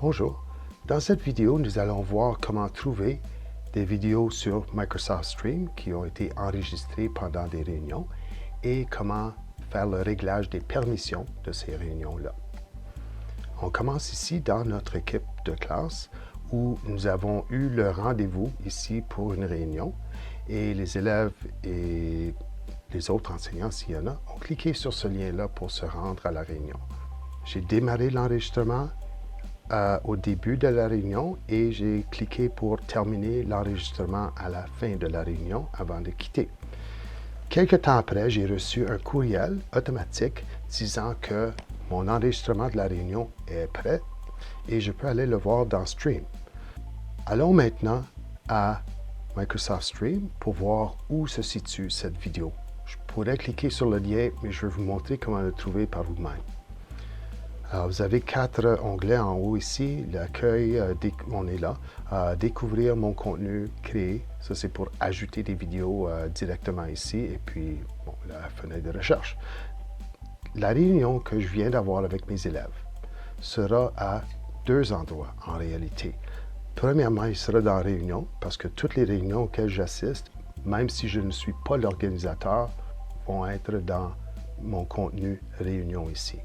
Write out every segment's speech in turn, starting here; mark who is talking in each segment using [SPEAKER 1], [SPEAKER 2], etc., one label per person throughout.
[SPEAKER 1] Bonjour, dans cette vidéo, nous allons voir comment trouver des vidéos sur Microsoft Stream qui ont été enregistrées pendant des réunions et comment faire le réglage des permissions de ces réunions-là. On commence ici dans notre équipe de classe où nous avons eu le rendez-vous ici pour une réunion et les élèves et les autres enseignants, s'il y en a, ont cliqué sur ce lien-là pour se rendre à la réunion. J'ai démarré l'enregistrement au début de la réunion et j'ai cliqué pour terminer l'enregistrement à la fin de la réunion avant de quitter. Quelque temps après, j'ai reçu un courriel automatique disant que mon enregistrement de la réunion est prêt et je peux aller le voir dans Stream. Allons maintenant à Microsoft Stream pour voir où se situe cette vidéo. Je pourrais cliquer sur le lien, mais je vais vous montrer comment le trouver par vous-même. Alors, vous avez 4 onglets en haut ici, l'accueil, on est là, découvrir mon contenu créé, ça c'est pour ajouter des vidéos directement ici, et puis bon, la fenêtre de recherche. La réunion que je viens d'avoir avec mes élèves sera à 2 endroits en réalité. Premièrement, il sera dans réunion, parce que toutes les réunions auxquelles j'assiste, même si je ne suis pas l'organisateur, vont être dans mon contenu réunion ici.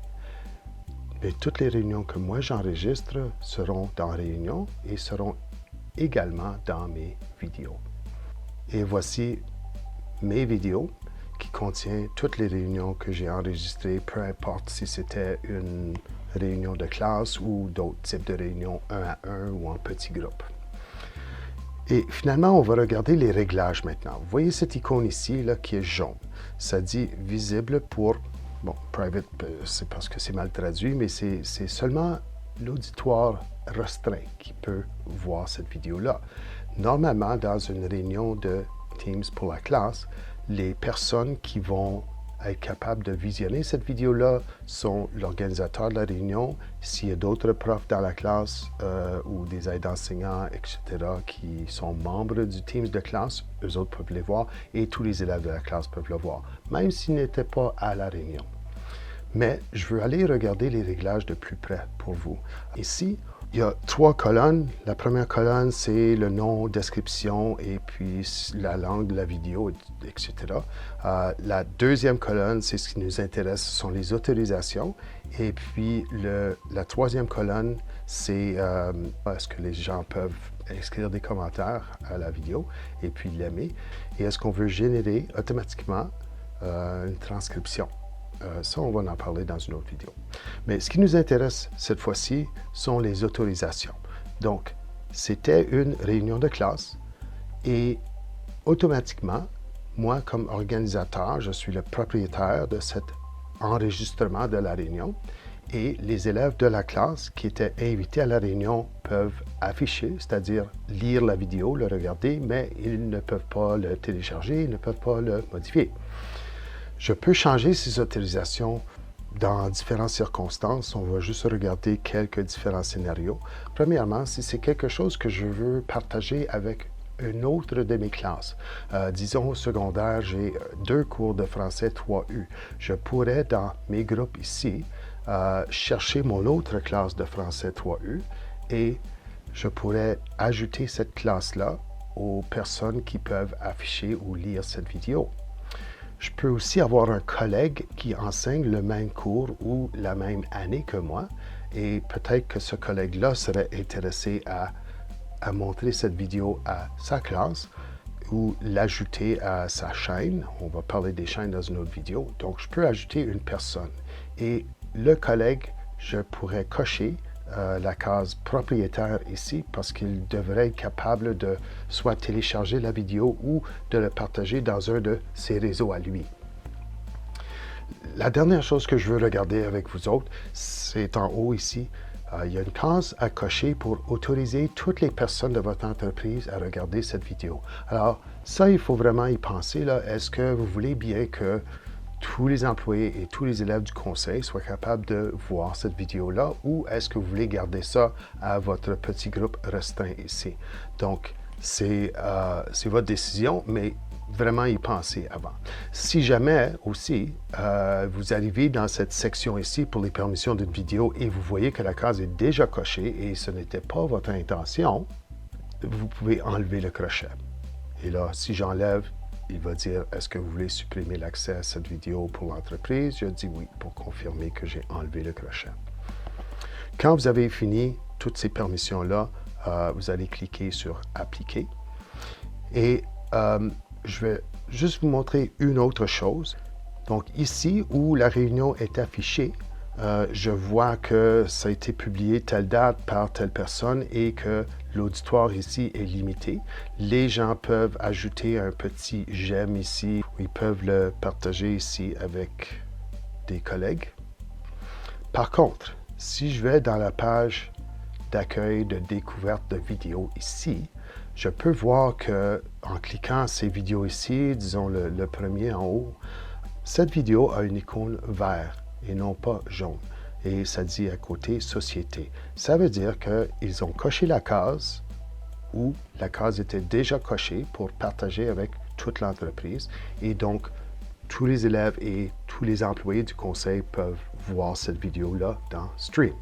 [SPEAKER 1] Et toutes les réunions que moi j'enregistre seront dans Réunion et seront également dans mes vidéos. Et voici mes vidéos qui contiennent toutes les réunions que j'ai enregistrées, peu importe si c'était une réunion de classe ou d'autres types de réunions 1 à 1 ou en petits groupes. Et finalement, on va regarder les réglages maintenant. Vous voyez cette icône ici là, qui est jaune. Ça dit « Visible pour » bon, private, c'est parce que c'est mal traduit, mais c'est seulement l'auditoire restreint qui peut voir cette vidéo-là. Normalement, dans une réunion de Teams pour la classe, les personnes qui vont être capables de visionner cette vidéo-là sont l'organisateur de la réunion, s'il y a d'autres profs dans la classe ou des aides d'enseignants, etc., qui sont membres du Teams de classe, eux autres peuvent les voir et tous les élèves de la classe peuvent le voir, même s'ils n'étaient pas à la réunion. Mais je veux aller regarder les réglages de plus près pour vous. Ici, il y a 3 colonnes. La première colonne, c'est le nom, description et puis la langue de la vidéo, etc. La deuxième colonne, c'est ce qui nous intéresse, ce sont les autorisations. Et puis la troisième colonne, c'est est-ce que les gens peuvent inscrire des commentaires à la vidéo et puis l'aimer. Et est-ce qu'on veut générer automatiquement une transcription. Ça, on va en parler dans une autre vidéo. Mais ce qui nous intéresse cette fois-ci sont les autorisations. Donc, c'était une réunion de classe et automatiquement, moi, comme organisateur, je suis le propriétaire de cet enregistrement de la réunion et les élèves de la classe qui étaient invités à la réunion peuvent afficher, c'est-à-dire lire la vidéo, le regarder, mais ils ne peuvent pas le télécharger, ils ne peuvent pas le modifier. Je peux changer ces autorisations dans différentes circonstances. On va juste regarder quelques différents scénarios. Premièrement, si c'est quelque chose que je veux partager avec une autre de mes classes. Disons au secondaire, j'ai 2 cours de français 3U. Je pourrais, dans mes groupes ici, chercher mon autre classe de français 3U et je pourrais ajouter cette classe-là aux personnes qui peuvent afficher ou lire cette vidéo. Je peux aussi avoir un collègue qui enseigne le même cours ou la même année que moi et peut-être que ce collègue-là serait intéressé à montrer cette vidéo à sa classe ou l'ajouter à sa chaîne. On va parler des chaînes dans une autre vidéo. Donc, je peux ajouter une personne et le collègue, je pourrais cocher la case propriétaire ici parce qu'il devrait être capable de soit télécharger la vidéo ou de le partager dans un de ses réseaux à lui. La dernière chose que je veux regarder avec vous autres, c'est en haut ici. Il y a une case à cocher pour autoriser toutes les personnes de votre entreprise à regarder cette vidéo. Alors, ça, il faut vraiment y penser. Est-ce que vous voulez bien que tous les employés et tous les élèves du conseil soient capables de voir cette vidéo-là ou est-ce que vous voulez garder ça à votre petit groupe restreint ici? Donc, c'est votre décision, mais vraiment y penser avant. Si jamais aussi vous arrivez dans cette section ici pour les permissions d'une vidéo et vous voyez que la case est déjà cochée et ce n'était pas votre intention, vous pouvez enlever le crochet. Et là, si j'enlève, il va dire « Est-ce que vous voulez supprimer l'accès à cette vidéo pour l'entreprise ?» Je dis oui pour confirmer que j'ai enlevé le crochet. Quand vous avez fini toutes ces permissions-là, vous allez cliquer sur « Appliquer » et je vais juste vous montrer une autre chose. Donc ici où la réunion est affichée, je vois que ça a été publié telle date par telle personne et que l'auditoire ici est limité. Les gens peuvent ajouter un petit j'aime ici, ou ils peuvent le partager ici avec des collègues. Par contre, si je vais dans la page d'accueil de découverte de vidéos ici, je peux voir que en cliquant ces vidéos ici, disons le premier en haut, cette vidéo a une icône vert et non pas jaune. Et ça dit à côté Société. Ça veut dire qu'ils ont coché la case où la case était déjà cochée pour partager avec toute l'entreprise. Et donc, tous les élèves et tous les employés du conseil peuvent voir cette vidéo-là dans Stream.